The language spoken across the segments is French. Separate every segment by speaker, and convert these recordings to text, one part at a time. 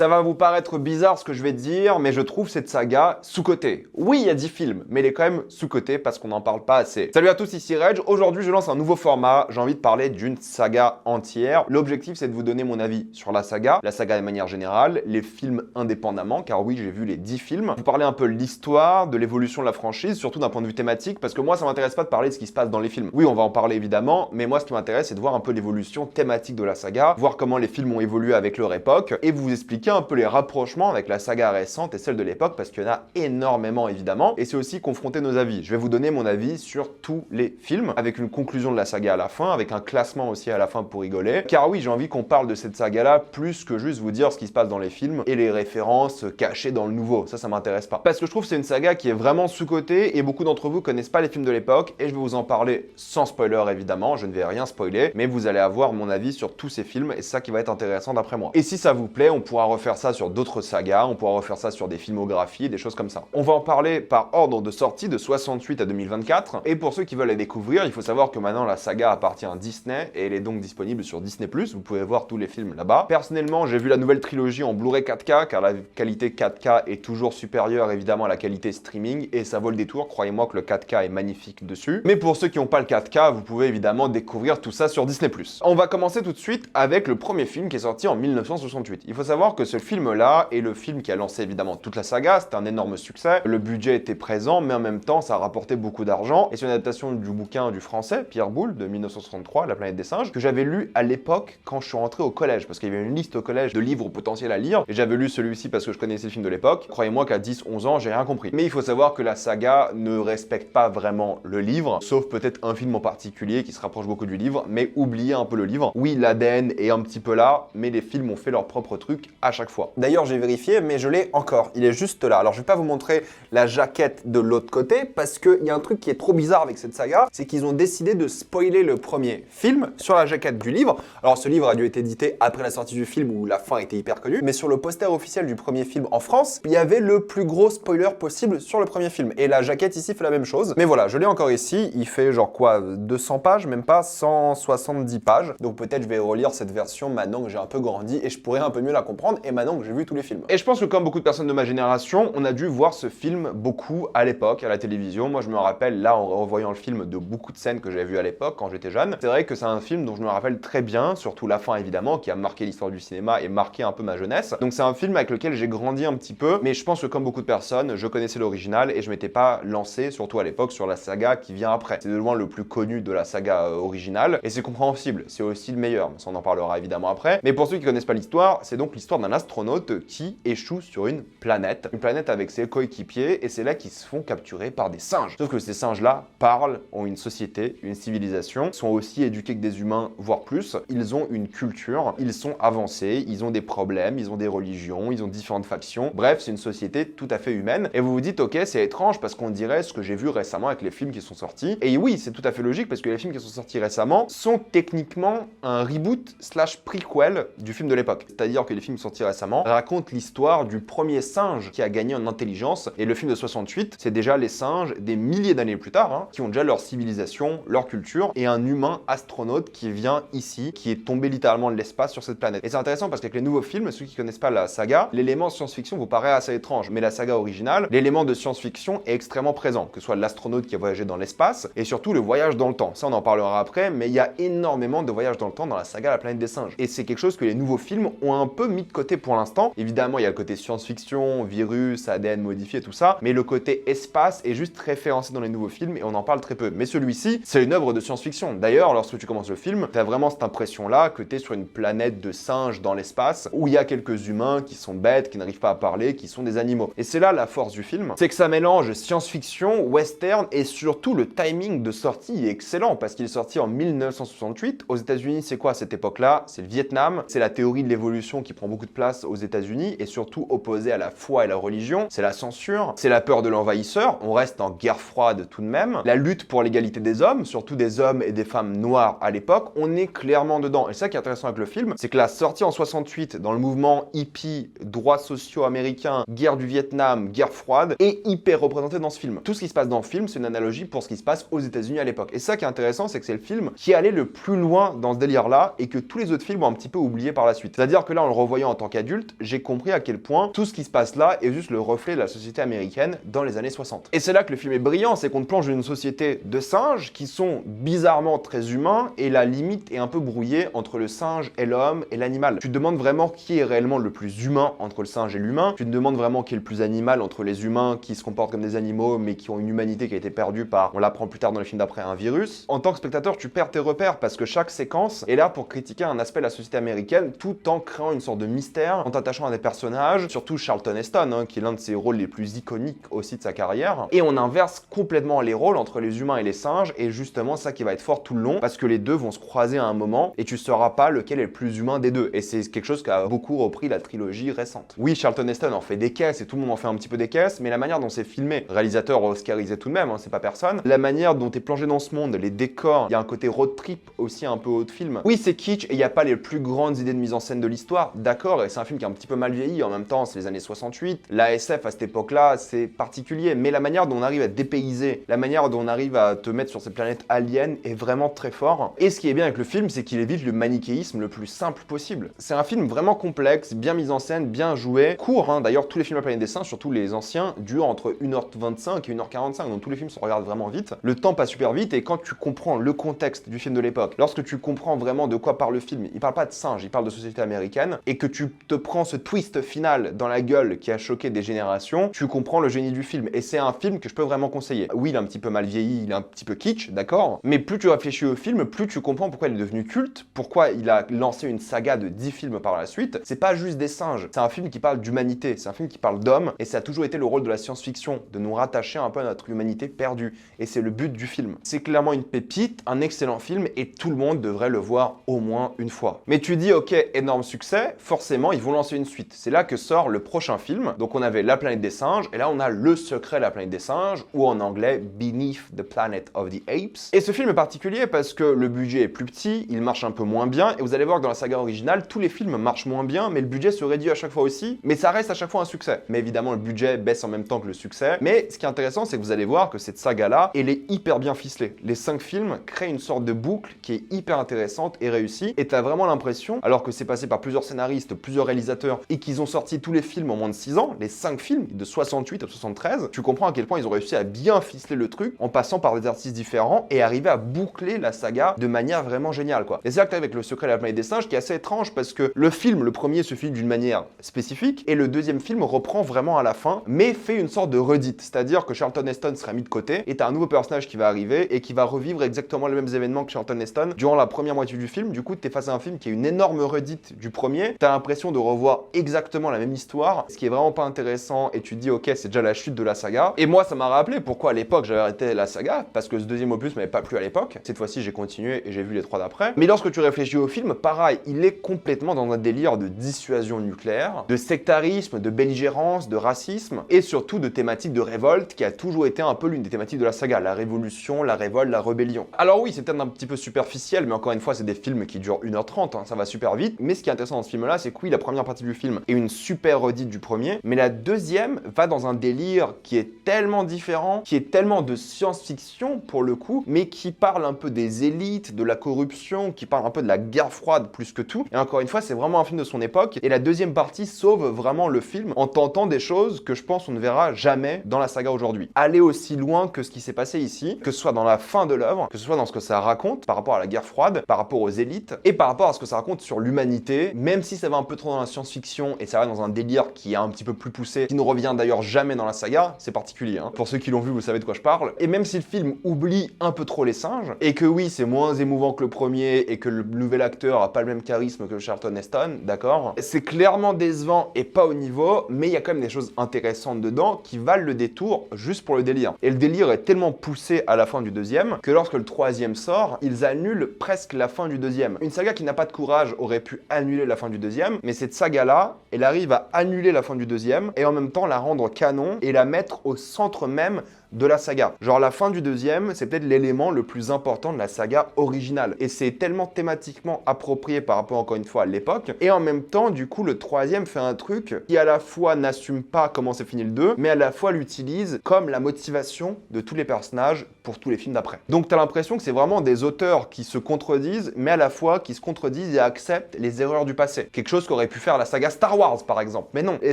Speaker 1: Ça va vous paraître bizarre ce que je vais dire, mais je trouve cette saga sous-cotée. Oui, il y a 10 films, mais elle est quand même sous-cotée parce qu'on n'en parle pas assez. Salut à tous, ici Reg. Aujourd'hui, je lance un nouveau format. J'ai envie de parler d'une saga entière. L'objectif, c'est de vous donner mon avis sur la saga de manière générale, les films indépendamment, car oui, j'ai vu les 10 films. Vous parler un peu de l'histoire, de l'évolution de la franchise, surtout d'un point de vue thématique, parce que moi, ça m'intéresse pas de parler de ce qui se passe dans les films. Oui, on va en parler évidemment, mais moi, ce qui m'intéresse, c'est de voir un peu l'évolution thématique de la saga, voir comment les films ont évolué avec leur époque, et vous expliquer un peu les rapprochements avec la saga récente et celle de l'époque, parce qu'il y en a énormément évidemment, et c'est aussi confronter nos avis. Je vais vous donner mon avis sur tous les films, avec une conclusion de la saga à la fin, avec un classement aussi à la fin pour rigoler, car oui, j'ai envie qu'on parle de cette saga-là, plus que juste vous dire ce qui se passe dans les films, et les références cachées dans le nouveau, ça m'intéresse pas. Parce que je trouve que c'est une saga qui est vraiment sous-cotée, et beaucoup d'entre vous connaissent pas les films de l'époque, et je vais vous en parler sans spoiler évidemment, je ne vais rien spoiler, mais vous allez avoir mon avis sur tous ces films, et c'est ça qui va être intéressant d'après moi. Et si ça vous plaît, on pourra refaire ça sur d'autres sagas, on pourra refaire ça sur des filmographies, des choses comme ça. On va en parler par ordre de sortie de 68 à 2024, et pour ceux qui veulent la découvrir, il faut savoir que maintenant la saga appartient à Disney, et elle est donc disponible sur Disney+, vous pouvez voir tous les films là-bas. Personnellement, j'ai vu la nouvelle trilogie en Blu-ray 4K, car la qualité 4K est toujours supérieure évidemment à la qualité streaming, et ça vaut le détour, croyez-moi que le 4K est magnifique dessus. Mais pour ceux qui n'ont pas le 4K, vous pouvez évidemment découvrir tout ça sur Disney+. On va commencer tout de suite avec le premier film qui est sorti en 1968. Il faut savoir que ce film-là est le film qui a lancé évidemment toute la saga, c'était un énorme succès, le budget était présent, mais en même temps ça a rapporté beaucoup d'argent, et c'est une adaptation du bouquin du français, Pierre Boulle, de 1963, La planète des singes, que j'avais lu à l'époque quand je suis rentré au collège, parce qu'il y avait une liste au collège de livres potentiels à lire, et j'avais lu celui-ci parce que je connaissais le film de l'époque. Croyez-moi qu'à 10-11 ans, j'ai rien compris. Mais il faut savoir que la saga ne respecte pas vraiment le livre, sauf peut-être un film en particulier qui se rapproche beaucoup du livre, mais oubliez un peu le livre. Oui, l'ADN est un petit peu là, mais les films ont fait leur propre truc à chaque fois. D'ailleurs, j'ai vérifié, mais je l'ai encore. Il est juste là. Alors, je vais pas vous montrer la jaquette de l'autre côté, parce qu'il y a un truc qui est trop bizarre avec cette saga, c'est qu'ils ont décidé de spoiler le premier film sur la jaquette du livre. Alors, ce livre a dû être édité après la sortie du film où la fin était hyper connue, mais sur le poster officiel du premier film en France, il y avait le plus gros spoiler possible sur le premier film. Et la jaquette ici fait la même chose. Mais voilà, je l'ai encore ici. Il fait genre quoi, 200 pages, même pas 170 pages. Donc peut-être je vais relire cette version maintenant que j'ai un peu grandi et je pourrais un peu mieux la comprendre et maintenant que j'ai vu tous les films. Et je pense que comme beaucoup de personnes de ma génération, on a dû voir ce film beaucoup à l'époque, à la télévision. Moi, je me rappelle là en revoyant le film de beaucoup de scènes que j'avais vues à l'époque quand j'étais jeune. C'est vrai que c'est un film dont je me rappelle très bien, surtout la fin évidemment, qui a marqué l'histoire du cinéma et marqué un peu ma jeunesse. Donc c'est un film avec lequel j'ai grandi un petit peu, mais je pense que comme beaucoup de personnes, je connaissais l'original et je m'étais pas lancé, surtout à l'époque, sur la saga qui vient après. C'est de loin le plus connu de la saga originale et c'est compréhensible, c'est aussi le meilleur, ça on en parlera évidemment après. Mais pour ceux qui connaissent pas l'histoire, c'est donc l'histoire d'un astronaute qui échoue sur une planète avec ses coéquipiers et c'est là qu'ils se font capturer par des singes. Sauf que ces singes-là parlent, ont une société, une civilisation, sont aussi éduqués que des humains, voire plus. Ils ont une culture, ils sont avancés, ils ont des problèmes, ils ont des religions, ils ont différentes factions. Bref, c'est une société tout à fait humaine. Et vous vous dites, ok, c'est étrange parce qu'on dirait ce que j'ai vu récemment avec les films qui sont sortis. Et oui, c'est tout à fait logique parce que les films qui sont sortis récemment sont techniquement un reboot slash prequel du film de l'époque. C'est-à-dire que les films sortis récemment racontent l'histoire du premier singe qui a gagné en intelligence. Et le film de 68, c'est déjà les singes des milliers d'années plus tard, qui ont déjà leur civilisation, leur culture, et un humain astronaute qui vient ici, qui est tombé littéralement de l'espace sur cette planète. Et c'est intéressant parce qu'avec les nouveaux films, ceux qui connaissent pas la saga, l'élément science-fiction vous paraît assez étrange, mais la saga originale, l'élément de science-fiction est extrêmement présent, que ce soit l'astronaute qui a voyagé dans l'espace, et surtout le voyage dans le temps. Ça, on en parlera après, mais il y a énormément de voyages dans le temps dans la saga La planète des singes. Et c'est quelque chose que les nouveaux films ont un peu mis de côté pour l'instant. Évidemment, il y a le côté science-fiction, virus, ADN modifié, tout ça, mais le côté espace est juste référencé dans les nouveaux films et on en parle très peu. Mais celui-ci, c'est une œuvre de science-fiction. D'ailleurs, lorsque tu commences le film, t'as vraiment cette impression-là que t'es sur une planète de singes dans l'espace où il y a quelques humains qui sont bêtes, qui n'arrivent pas à parler, qui sont des animaux. Et c'est là la force du film, c'est que ça mélange science-fiction, western et surtout le timing de sortie est excellent parce qu'il est sorti en 1968. Aux États-Unis, c'est quoi à cette époque-là? C'est le Vietnam, c'est la théorie de l'évolution qui prend beaucoup de place aux États-Unis et surtout opposée à la foi et la religion. C'est la censure, c'est la peur de l'envahisseur, on reste en guerre froide tout de même. La lutte pour l'égalité des hommes, surtout des hommes et des femmes noires à l'époque, on est clairement dedans. Et ça qui est intéressant avec le film, c'est que la sortie en 68 dans le mouvement hippie, droits sociaux américains, guerre du Vietnam, guerre froide, est hyper représenté dans ce film. Tout ce qui se passe dans le film, c'est une analogie pour ce qui se passe aux États-Unis à l'époque. Et ça qui est intéressant, c'est que c'est le film qui est allé le plus loin dans ce délire-là et que tous les autres films ont un petit peu oublié par la suite. C'est-à-dire que là, en le revoyant en tant qu'adulte, j'ai compris à quel point tout ce qui se passe là est juste le reflet de la société américaine dans les années 60. Et c'est là que le film est brillant, c'est qu'on te plonge dans une société de singes qui sont bizarrement très humains et la limite est un peu brouillée entre le singe et l'homme et l'animal. Tu te demandes vraiment qui est réellement le plus humain entre le singe et l'humain. Tu te demandes vraiment qui est le plus animal entre les humains qui se comportent comme des animaux mais qui ont une humanité qui a été perdue par, on l'apprend plus tard dans le film d'après, un virus. En tant que spectateur, tu perds tes repères parce que chaque séquence est là pour critiquer un aspect de la société américaine tout en créant une sorte de mystère, en t'attachant à des personnages, surtout Charlton Heston, qui est l'un de ses rôles les plus iconiques aussi de sa carrière. Et on inverse complètement les rôles entre les humains et les singes, et justement ça qui va être fort tout le long, parce que les deux vont se croiser à un moment, et tu sauras pas lequel est le plus humain des deux. Et c'est quelque chose qu'a beaucoup repris la trilogie récente. Oui, Charlton Heston en fait des caisses, et tout le monde en fait un petit peu des caisses, mais la manière dont c'est filmé, réalisateur oscarisé tout de même, c'est pas personne, la manière dont t'es plongé dans ce monde, les décors, il y a un côté road trip aussi un peu haut de film. Oui, c'est kitsch, et il n'y a pas les plus grandes idées de mise en scène de l'histoire, d'accord, et c'est un film qui est un petit peu mal vieilli, en même temps c'est les années 68, la SF à cette époque-là c'est particulier, mais la manière dont on arrive à dépayser, la manière dont on arrive à te mettre sur cette planète alien est vraiment très fort. Et ce qui est bien avec le film, c'est qu'il évite le manichéisme le plus simple possible. C'est un film vraiment complexe, bien mis en scène, bien joué, court, d'ailleurs tous les films à la planète des singes, surtout les anciens, durent entre 1h25 et 1h45, donc tous les films se regardent vraiment vite. Le temps passe super vite et quand tu comprends le contexte du film de l'époque, lorsque tu comprends vraiment de quoi parle le film, il parle pas de singes, il parle de société américaine, et que tu te prends ce twist final dans la gueule qui a choqué des générations, tu comprends le génie du film. Et c'est un film que je peux vraiment conseiller. Oui, il est un petit peu mal vieilli, il est un petit peu kitsch, d'accord, mais plus tu réfléchis au film, plus tu comprends pourquoi il est devenu culte, pourquoi il a lancé une saga de 10 films par la suite. C'est pas juste des singes, c'est un film qui parle d'humanité, c'est un film qui parle d'hommes, et ça a toujours été le rôle de la science-fiction, de nous rattacher un peu à notre humanité perdue. Et c'est le but du film. C'est clairement une pépite, un excellent film, et tout le monde devrait le voir au moins une fois. Mais tu dis, ok, énorme succès, forcément, ils vont lancer une suite. C'est là que sort le prochain film. Donc on avait La planète des singes, et là on a Le secret de la planète des singes, ou en anglais Beneath the Planet of the Apes. Et ce film est particulier parce que le budget est plus petit, il marche un peu moins bien, et vous allez voir que dans la saga originale, tous les films marchent moins bien, mais le budget se réduit à chaque fois aussi, mais ça reste à chaque fois un succès. Mais évidemment, le budget baisse en même temps que le succès. Mais ce qui est intéressant, c'est que vous allez voir que cette saga-là, elle est hyper bien ficelée. Les 5 films créent une sorte de boucle qui est hyper intéressante et réussie, et t'as vraiment l'impression, alors que c'est passé par plusieurs scénaristes, plusieurs réalisateurs, et qu'ils ont sorti tous les films en moins de 6 ans, les 5 films, de 68 à 73, tu comprends à quel point ils ont réussi à bien ficeler le truc, en passant par des artistes différents, et arriver à boucler la saga de manière vraiment géniale, quoi. Et c'est là que t'as avec Le secret de la planète des singes, qui est assez étrange, parce que le film, le premier, se finit d'une manière spécifique, et le deuxième film reprend vraiment à la fin, mais fait une sorte de redite, c'est-à-dire que Charlton Heston sera mis de côté, et t'as un nouveau personnage qui va arriver, et qui va revivre exactement les mêmes événements que Charlton Heston durant la première moitié du film. Du coup, t'es face à un film qui est une énorme redite du premier, t'as l'impression de revoir exactement la même histoire, ce qui est vraiment pas intéressant, et tu te dis, ok, c'est déjà la chute de la saga. Et moi, ça m'a rappelé pourquoi à l'époque j'avais arrêté la saga, parce que ce deuxième opus m'avait pas plu à l'époque. Cette fois-ci, j'ai continué et j'ai vu les 3 d'après. Mais lorsque tu réfléchis au film, pareil, il est complètement dans un délire de dissuasion nucléaire, de sectarisme, de belligérance, de racisme, et surtout de thématique de révolte, qui a toujours été un peu l'une des thématiques de la saga, la révolution, la révolte, la rébellion. Alors oui, c'est peut-être un petit peu superficiel, mais encore une fois, c'est des films qui durent 1h30, ça va super vite. Mais ce qui est intéressant dans ce film-là, c'est que oui, la première partie du film est une super redite du premier, mais la deuxième va dans un délire qui est tellement différent, qui est tellement de science-fiction pour le coup, mais qui parle un peu des élites, de la corruption, qui parle un peu de la guerre froide plus que tout. Et encore une fois, c'est vraiment un film de son époque, et la deuxième partie sauve vraiment le film en tentant des choses que je pense on ne verra jamais dans la saga aujourd'hui. Aller aussi loin que ce qui s'est passé ici, que ce soit dans la fin de l'œuvre, que ce soit dans ce que ça raconte par rapport à la guerre froide, par rapport aux élites, et par rapport à ce que ça raconte sur l'humanité, même si ça va un peu trop dans la science-fiction et ça va dans un délire qui est un petit peu plus poussé, qui ne revient d'ailleurs jamais dans la saga, c'est particulier. Pour ceux qui l'ont vu, vous savez de quoi je parle. Et même si le film oublie un peu trop les singes, et que oui, c'est moins émouvant que le premier, et que le nouvel acteur a pas le même charisme que Charlton Heston, d'accord, c'est clairement décevant et pas au niveau, mais il y a quand même des choses intéressantes dedans qui valent le détour juste pour le délire. Et le délire est tellement poussé à la fin du deuxième que lorsque le troisième sort, ils annulent presque la fin du deuxième. Une saga qui n'a pas de courage aurait pu annuler la fin du deuxième, mais cette saga-là, elle arrive à annuler la fin du deuxième et en même temps la rendre canon et la mettre au centre même de la saga. Genre la fin du deuxième, c'est peut-être l'élément le plus important de la saga originale. Et c'est tellement thématiquement approprié par rapport encore une fois à l'époque. Et en même temps, du coup, le troisième fait un truc qui à la fois n'assume pas comment c'est fini le 2, mais à la fois l'utilise comme la motivation de tous les personnages pour tous les films d'après. Donc t'as l'impression que c'est vraiment des auteurs qui se contredisent, mais à la fois qui se contredisent et acceptent les erreurs du passé. Quelque chose qu'aurait pu faire la saga Star Wars par exemple. Mais non. Et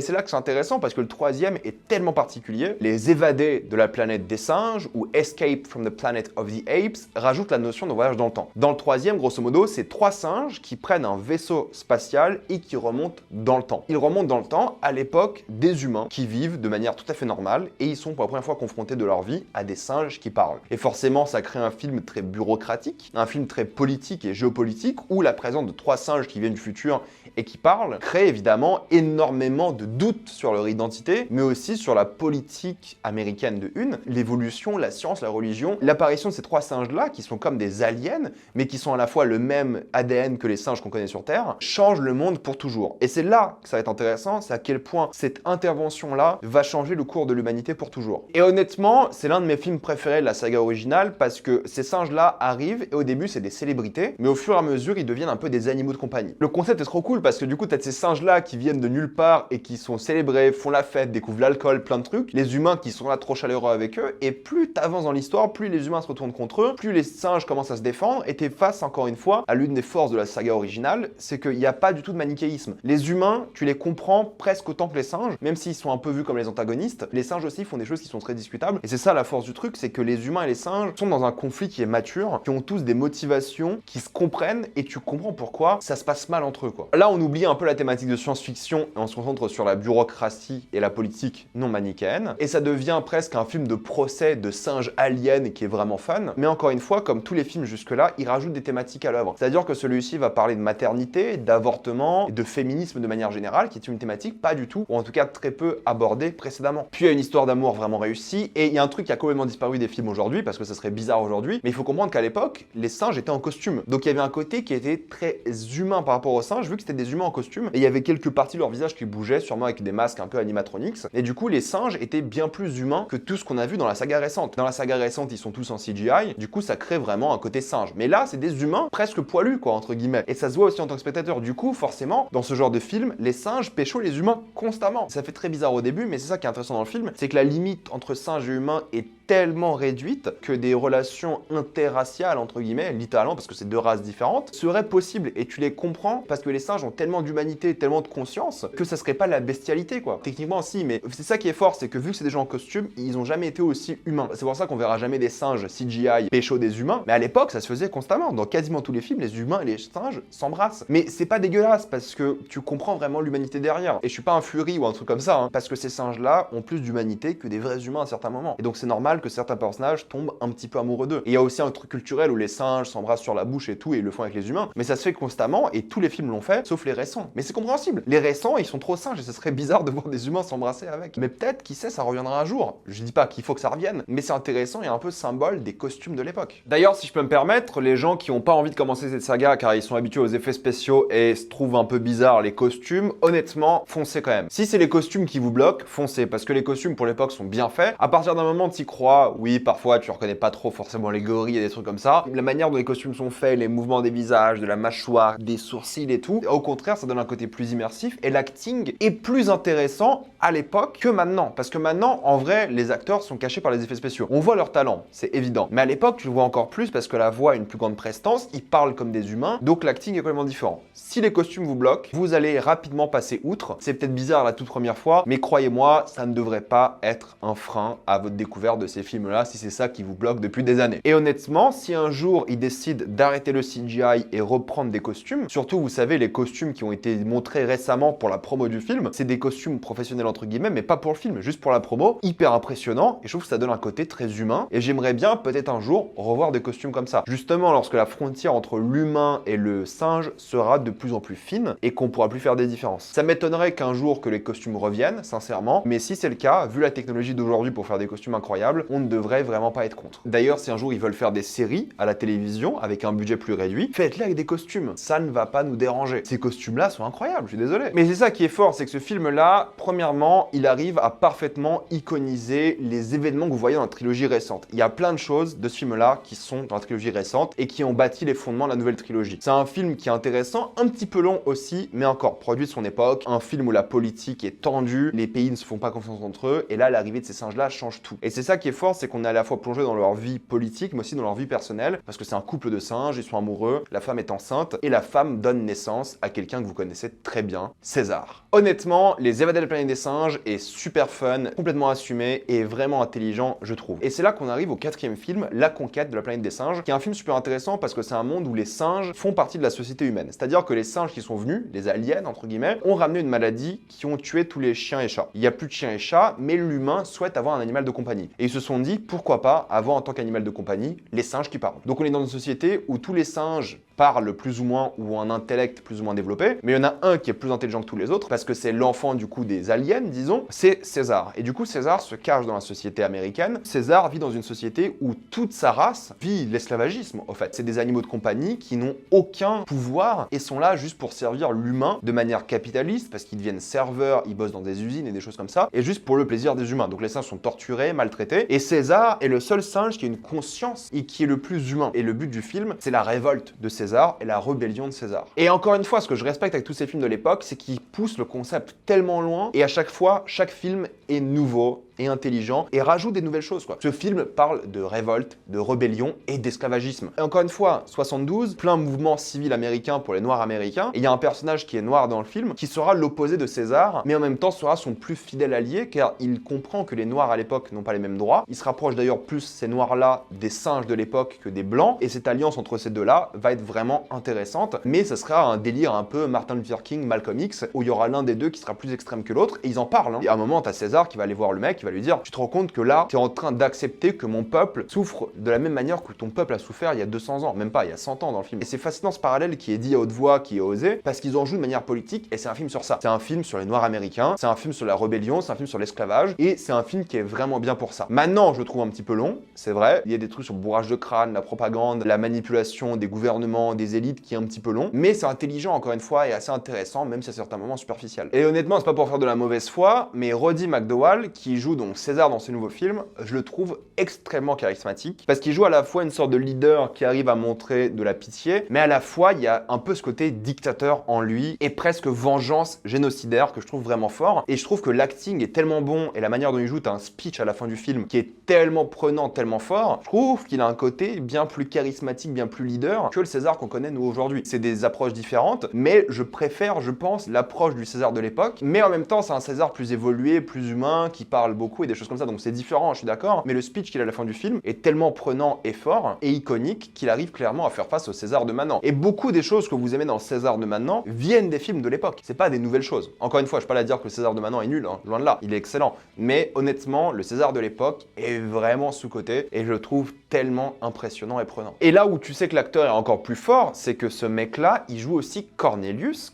Speaker 1: c'est là que c'est intéressant parce que le troisième est tellement particulier. Les évadés de la planète des singes ou Escape from the Planet of the Apes rajoutent la notion de voyage dans le temps. Dans le troisième, grosso modo, c'est 3 singes qui prennent un vaisseau spatial et qui remontent dans le temps. Ils remontent dans le temps à l'époque des humains qui vivent de manière tout à fait normale et ils sont pour la première fois confrontés de leur vie à des singes qui parlent. Et forcément, ça crée un film très bureaucratique, un film très politique et géopolitique où la présence de 3 singes qui viennent du futur et qui parlent crée évidemment énormément de doutes sur leur identité, mais aussi sur la politique américaine de une, l'évolution, la science, la religion. L'apparition de ces 3 singes-là, qui sont comme des aliens, mais qui sont à la fois le même ADN que les singes qu'on connaît sur Terre, change le monde pour toujours. Et c'est là que ça va être intéressant, c'est à quel point cette intervention-là va changer le cours de l'humanité pour toujours. Et honnêtement, c'est l'un de mes films préférés de la saga originale parce que ces singes-là arrivent et au début c'est des célébrités, mais au fur et à mesure ils deviennent un peu des animaux de compagnie. Le concept est trop cool parce que du coup t'as ces singes-là qui viennent de nulle part et qui sont célébrés, font la fête, découvrent l'alcool, plein de trucs, les humains qui sont là trop chaleureux avec eux, et plus t'avances dans l'histoire, plus les humains se retournent contre eux, plus les singes commencent à se défendre, et t'es face encore une fois à l'une des forces de la saga originale, c'est qu'il n'y a pas du tout de manichéisme. Les humains, tu les comprends presque autant que les singes, même s'ils sont un peu vus comme les antagonistes, les singes aussi font des choses qui sont très discutables, et c'est ça la force du truc, c'est que les humains et les singes sont dans un conflit qui est mature, qui ont tous des motivations, qui se comprennent, et tu comprends pourquoi ça se passe mal entre eux, quoi. Là, on oublie un peu la thématique de science-fiction, et on se concentre sur la bureaucratie et la politique non manichéenne, et ça devient presque un film de procès de singes aliens qui est vraiment fun, mais encore une fois, comme tous les films jusque-là, il rajoute des thématiques à l'œuvre. C'est-à-dire que celui-ci va parler de maternité, d'avortement, et de féminisme de manière générale, qui est une thématique pas du tout, ou en tout cas très peu abordée précédemment. Puis il y a une histoire d'amour vraiment réussie, et il y a un truc qui a complètement disparu des films aujourd'hui, parce que ça serait bizarre aujourd'hui, mais il faut comprendre qu'à l'époque, les singes étaient en costume. Donc il y avait un côté qui était très humain par rapport aux singes, vu que c'était des humains en costume, et il y avait quelques parties de leur visage qui bougeaient, sûrement avec des masques un peu animatronics, et du coup les singes étaient bien plus humains que tout ce qu'on a vu dans la saga récente. Dans la saga récente, ils sont tous en CGI, du coup ça crée vraiment un côté singe. Mais là, c'est des humains presque poilus, quoi, entre guillemets. Et ça se voit aussi en tant que spectateur. Du coup, forcément, dans ce genre de film, les singes pécho les humains constamment. Ça fait très bizarre au début, mais c'est ça qui est intéressant dans le film, c'est que la limite entre singes et humains est tellement réduite que des relations interraciales, entre guillemets, littéralement, parce que c'est 2 races différentes, seraient possibles. Et tu les comprends parce que les singes ont tellement d'humanité, tellement de conscience, que ça serait pas la bestialité, quoi. Techniquement, si, mais c'est ça qui est fort, c'est que vu que c'est des gens en costume, ils ont jamais été aussi humains. C'est pour ça qu'on verra jamais des singes CGI pécho des humains, mais à l'époque, ça se faisait constamment. Dans quasiment tous les films, les humains et les singes s'embrassent. Mais c'est pas dégueulasse parce que tu comprends vraiment l'humanité derrière. Et je suis pas un Fury ou un truc comme ça, hein, parce que ces singes-là ont plus d'humanité que des vrais humains à certains moments. Et donc c'est normal que certains personnages tombent un petit peu amoureux d'eux. Et il y a aussi un truc culturel où les singes s'embrassent sur la bouche et tout, et ils le font avec les humains. Mais ça se fait constamment, et tous les films l'ont fait, sauf les récents. Mais c'est compréhensible. Les récents, ils sont trop singes, et ce serait bizarre de voir des humains s'embrasser avec. Mais peut-être, qui sait, ça reviendra un jour. Je dis pas qu'il faut que ça revienne, mais c'est intéressant et un peu symbole des costumes de l'époque. D'ailleurs, si je peux me permettre, les gens qui n'ont pas envie de commencer cette saga car ils sont habitués aux effets spéciaux et se trouvent un peu bizarres les costumes, honnêtement, foncez quand même. Si c'est les costumes qui vous bloquent, foncez, parce que les costumes pour l'époque sont bien faits. À partir d'un moment, tu y crois, oui, parfois tu reconnais pas trop forcément les gorilles et des trucs comme ça. La manière dont les costumes sont faits, les mouvements des visages, de la mâchoire, des sourcils et tout, au contraire, ça donne un côté plus immersif et l'acting est plus intéressant à l'époque que maintenant. Parce que maintenant, en vrai, les acteurs sont cachés par les effets spéciaux. On voit leur talent, c'est évident. Mais à l'époque, tu le vois encore plus parce que la voix a une plus grande prestance, ils parlent comme des humains, donc l'acting est complètement différent. Si les costumes vous bloquent, vous allez rapidement passer outre. C'est peut-être bizarre la toute première fois, mais croyez-moi, ça ne devrait pas être un frein à votre découverte de ces films-là si c'est ça qui vous bloque depuis des années. Et honnêtement, si un jour ils décident d'arrêter le CGI et reprendre des costumes, surtout vous savez les costumes qui ont été montrés récemment pour la promo du film, c'est des costumes professionnels entre guillemets, mais pas pour le film, juste pour la promo, hyper impressionnant, et je trouve que ça donne un côté très humain, et j'aimerais bien peut-être un jour revoir des costumes comme ça. Justement, lorsque la frontière entre l'humain et le singe sera de plus en plus fine, et qu'on pourra plus faire des différences. Ça m'étonnerait qu'un jour que les costumes reviennent, sincèrement, mais si c'est le cas, vu la technologie d'aujourd'hui pour faire des costumes incroyables, on ne devrait vraiment pas être contre. D'ailleurs, si un jour ils veulent faire des séries à la télévision avec un budget plus réduit, faites-les avec des costumes. Ça ne va pas nous déranger. Ces costumes-là sont incroyables, je suis désolé. Mais c'est ça qui est fort, c'est que ce film-là, premièrement, il arrive à parfaitement iconiser les événements que vous voyez dans la trilogie récente. Il y a plein de choses de ce film-là qui sont dans la trilogie récente et qui ont bâti les fondements de la nouvelle trilogie. C'est un film qui est intéressant, un petit peu long aussi, mais encore produit de son époque. Un film où la politique est tendue, les pays ne se font pas confiance entre eux, et là, l'arrivée de ces singes-là change tout. Et c'est ça qui est fort, c'est qu'on est à la fois plongé dans leur vie politique, mais aussi dans leur vie personnelle, parce que c'est un couple de singes, ils sont amoureux, la femme est enceinte, et la femme donne naissance à quelqu'un que vous connaissez très bien, César. Honnêtement, Les Évadés de la planète des singes est super fun, complètement assumé et vraiment intelligent, je trouve. Et c'est là qu'on arrive au 4e film, La Conquête de la planète des singes, qui est un film super intéressant parce que c'est un monde où les singes font partie de la société humaine. C'est-à-dire que les singes qui sont venus, les aliens entre guillemets, ont ramené une maladie qui ont tué tous les chiens et chats. Il n'y a plus de chiens et chats, mais l'humain souhaite avoir un animal de compagnie. Et ils se sont dit, pourquoi pas avoir en tant qu'animal de compagnie les singes qui parlent. Donc on est dans une société où tous les singes parlent plus ou moins ou ont un intellect plus ou moins développé, mais il y en a un qui est plus intelligent que tous les autres parce que c'est l'enfant du coup des aliens, disons, c'est César. Et du coup César se cache dans la société américaine. César vit dans une société où toute sa race vit l'esclavagisme au fait. C'est des animaux de compagnie qui n'ont aucun pouvoir et sont là juste pour servir l'humain de manière capitaliste parce qu'ils deviennent serveurs, ils bossent dans des usines et des choses comme ça, et juste pour le plaisir des humains. Donc les singes sont torturés, maltraités, et César est le seul singe qui a une conscience et qui est le plus humain. Et le but du film, c'est la révolte de César et la rébellion de César. Et encore une fois, ce que je respecte avec tous ces films de l'époque, c'est qu'ils poussent le concept tellement loin, et à chaque fois, chaque film est nouveau et intelligent et rajoute des nouvelles choses quoi. Ce film parle de révolte, de rébellion et d'esclavagisme. Et encore une fois, 72, plein mouvement civil américain pour les noirs américains, et il y a un personnage qui est noir dans le film qui sera l'opposé de César, mais en même temps sera son plus fidèle allié car il comprend que les noirs à l'époque n'ont pas les mêmes droits. Il se rapproche d'ailleurs plus ces noirs-là des singes de l'époque que des blancs, et cette alliance entre ces deux-là va être vraiment intéressante, mais ce sera un délire un peu Martin Luther King, Malcolm X, où il y aura l'un des deux qui sera plus extrême que l'autre, et ils en parlent. Et à un moment, t'as César qui va aller voir le mec, qui va lui dire, tu te rends compte que là, tu es en train d'accepter que mon peuple souffre de la même manière que ton peuple a souffert il y a 200 ans, même pas, il y a 100 ans dans le film. Et c'est fascinant ce parallèle qui est dit à haute voix, qui est osé, parce qu'ils en jouent de manière politique, et c'est un film sur ça. C'est un film sur les noirs américains, c'est un film sur la rébellion, c'est un film sur l'esclavage, et c'est un film qui est vraiment bien pour ça. Maintenant, je le trouve un petit peu long, c'est vrai, il y a des trucs sur le bourrage de crâne, la propagande, la manipulation des gouvernements, des élites qui est un petit peu long, mais c'est intelligent encore une fois et assez intéressant, même si à certains moments superficiel. Et honnêtement, c'est pas pour faire de la mauvaise foi, mais Roddy McDowall, qui joue donc César dans ce nouveau film, je le trouve extrêmement charismatique, parce qu'il joue à la fois une sorte de leader qui arrive à montrer de la pitié, mais à la fois il y a un peu ce côté dictateur en lui, et presque vengeance génocidaire que je trouve vraiment fort, et je trouve que l'acting est tellement bon, et la manière dont il joue, t'as un speech à la fin du film qui est tellement prenant, tellement fort, je trouve qu'il a un côté bien plus charismatique, bien plus leader que le César qu'on connaît nous aujourd'hui. C'est des approches différentes, mais je préfère, je pense, l'approche du César de l'époque, mais en même temps c'est un César plus évolué, plus humain, qui parle beaucoup et des choses comme ça, donc c'est différent, je suis d'accord, mais le speech qu'il a à la fin du film est tellement prenant et fort et iconique qu'il arrive clairement à faire face au César de maintenant. Et beaucoup des choses que vous aimez dans le César de maintenant viennent des films de l'époque, c'est pas des nouvelles choses. Encore une fois, je suis pas là à dire que le César de maintenant est nul, hein, loin de là, il est excellent, mais honnêtement, le César de l'époque est vraiment sous-coté et je le trouve tellement impressionnant et prenant. Et là où tu sais que l'acteur est encore plus fort, c'est que ce mec-là, il joue aussi Cornelius,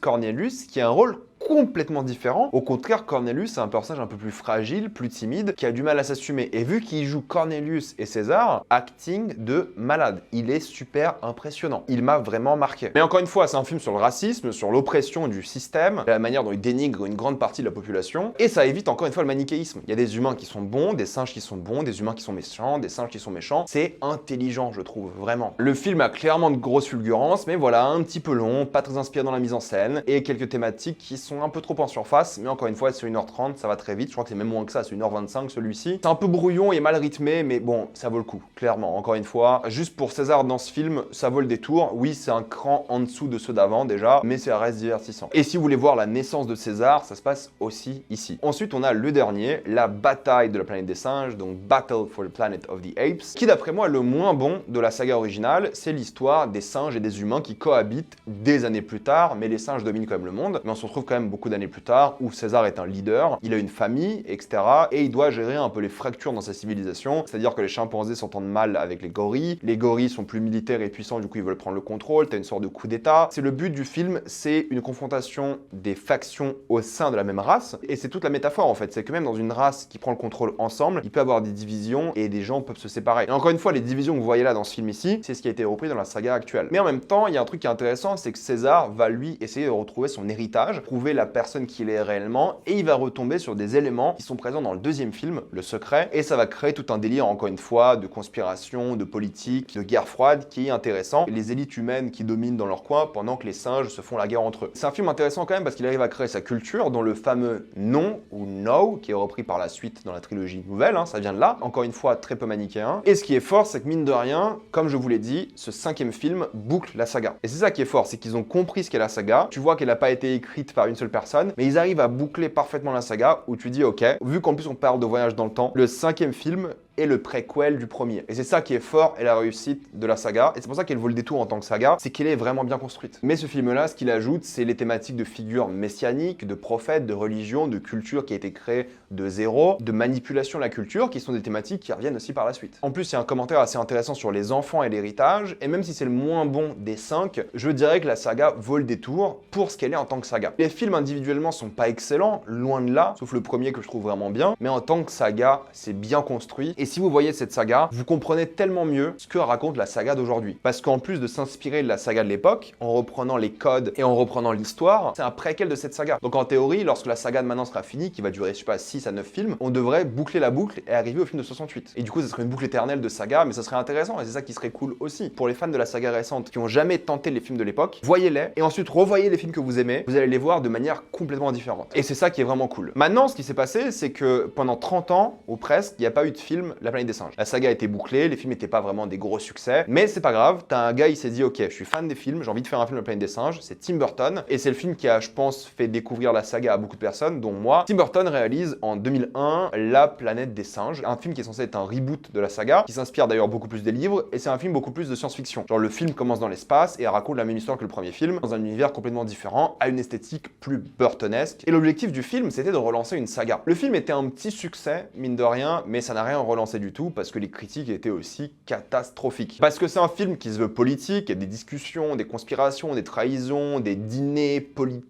Speaker 1: qui a un rôle complètement différent. Au contraire, Cornelius, c'est un personnage un peu plus fragile, plus timide, qui a du mal à s'assumer. Et vu qu'il joue Cornelius et César, acting de malade. Il est super impressionnant. Il m'a vraiment marqué. Mais encore une fois, c'est un film sur le racisme, sur l'oppression du système, la manière dont il dénigre une grande partie de la population. Et ça évite encore une fois le manichéisme. Il y a des humains qui sont bons, des singes qui sont bons, des humains qui sont méchants, des singes qui sont méchants. C'est intelligent, je trouve, vraiment. Le film a clairement de grosses fulgurances, mais voilà, un petit peu long, pas très inspiré dans la mise en scène, et quelques thématiques qui sont un peu trop en surface, mais encore une fois, c'est 1h30, ça va très vite. Je crois que c'est même moins que ça, c'est 1h25 celui-ci. C'est un peu brouillon et mal rythmé, mais bon, ça vaut le coup, clairement. Encore une fois, juste pour César dans ce film, ça vaut le détour. Oui, c'est un cran en dessous de ceux d'avant déjà, mais ça reste divertissant. Et si vous voulez voir la naissance de César, ça se passe aussi ici. Ensuite, on a le dernier, la bataille de la planète des singes, donc Battle for the Planet of the Apes, qui d'après moi est le moins bon de la saga originale. C'est l'histoire des singes et des humains qui cohabitent des années plus tard, mais les singes dominent quand même le monde. Mais on se retrouve quand même même beaucoup d'années plus tard, où César est un leader, il a une famille, etc. Et il doit gérer un peu les fractures dans sa civilisation, c'est-à-dire que les chimpanzés s'entendent mal avec les gorilles sont plus militaires et puissants, du coup ils veulent prendre le contrôle, t'as une sorte de coup d'état. C'est le but du film, c'est une confrontation des factions au sein de la même race, et c'est toute la métaphore en fait, c'est que même dans une race qui prend le contrôle ensemble, il peut y avoir des divisions et des gens peuvent se séparer. Et encore une fois, les divisions que vous voyez là dans ce film ici, c'est ce qui a été repris dans la saga actuelle. Mais en même temps, il y a un truc qui est intéressant, c'est que César va lui essayer de retrouver son héritage, trouver la personne qu'il est réellement, et il va retomber sur des éléments qui sont présents dans le deuxième film, Le Secret, et ça va créer tout un délire, encore une fois, de conspiration, de politique, de guerre froide, qui est intéressant. Les élites humaines qui dominent dans leur coin pendant que les singes se font la guerre entre eux. C'est un film intéressant quand même parce qu'il arrive à créer sa culture, dont le fameux nom ou no, qui est repris par la suite dans la trilogie nouvelle, ça vient de là. Encore une fois, très peu manichéen. Et ce qui est fort, c'est que mine de rien, comme je vous l'ai dit, ce cinquième film boucle la saga. Et c'est ça qui est fort, c'est qu'ils ont compris ce qu'est la saga. Tu vois qu'elle n'a pas été écrite par une seule personne, mais ils arrivent à boucler parfaitement la saga où tu dis ok, vu qu'en plus on parle de voyage dans le temps, le cinquième film et le préquel du premier. Et c'est ça qui est fort et la réussite de la saga. Et c'est pour ça qu'elle vaut le détour en tant que saga, c'est qu'elle est vraiment bien construite. Mais ce film-là, ce qu'il ajoute, c'est les thématiques de figures messianiques, de prophètes, de religion, de culture qui a été créée de zéro, de manipulation de la culture, qui sont des thématiques qui reviennent aussi par la suite. En plus, il y a un commentaire assez intéressant sur les enfants et l'héritage, et même si c'est le moins bon des 5, je dirais que la saga vaut le détour pour ce qu'elle est en tant que saga. Les films individuellement sont pas excellents, loin de là, sauf le premier que je trouve vraiment bien, mais en tant que saga, c'est bien construit. Et si vous voyez cette saga, vous comprenez tellement mieux ce que raconte la saga d'aujourd'hui. Parce qu'en plus de s'inspirer de la saga de l'époque, en reprenant les codes et en reprenant l'histoire, c'est un préquel de cette saga. Donc en théorie, lorsque la saga de maintenant sera finie, qui va durer, je sais pas, 6 à 9 films, on devrait boucler la boucle et arriver au film de 68. Et du coup, ça serait une boucle éternelle de saga, mais ça serait intéressant et c'est ça qui serait cool aussi. Pour les fans de la saga récente qui ont jamais tenté les films de l'époque, voyez-les et ensuite revoyez les films que vous aimez, vous allez les voir de manière complètement différente. Et c'est ça qui est vraiment cool. Maintenant, ce qui s'est passé, c'est que pendant 30 ans, ou presque, il n'y a pas eu de film La Planète des Singes. La saga a été bouclée, les films n'étaient pas vraiment des gros succès, mais c'est pas grave, t'as un gars, il s'est dit ok, je suis fan des films, j'ai envie de faire un film La Planète des Singes, c'est Tim Burton, et c'est le film qui a, je pense, fait découvrir la saga à beaucoup de personnes, dont moi. Tim Burton réalise en 2001 La Planète des Singes, un film qui est censé être un reboot de la saga, qui s'inspire d'ailleurs beaucoup plus des livres, et c'est un film beaucoup plus de science-fiction. Genre le film commence dans l'espace et raconte la même histoire que le premier film, dans un univers complètement différent, à une esthétique plus burtonesque, et l'objectif du film, c'était de relancer une saga. Le film était un petit succès, mine de rien, mais ça n'a rien relancé du tout, parce que les critiques étaient aussi catastrophiques. Parce que c'est un film qui se veut politique, il y a des discussions, des conspirations, des trahisons, des dîners politiques,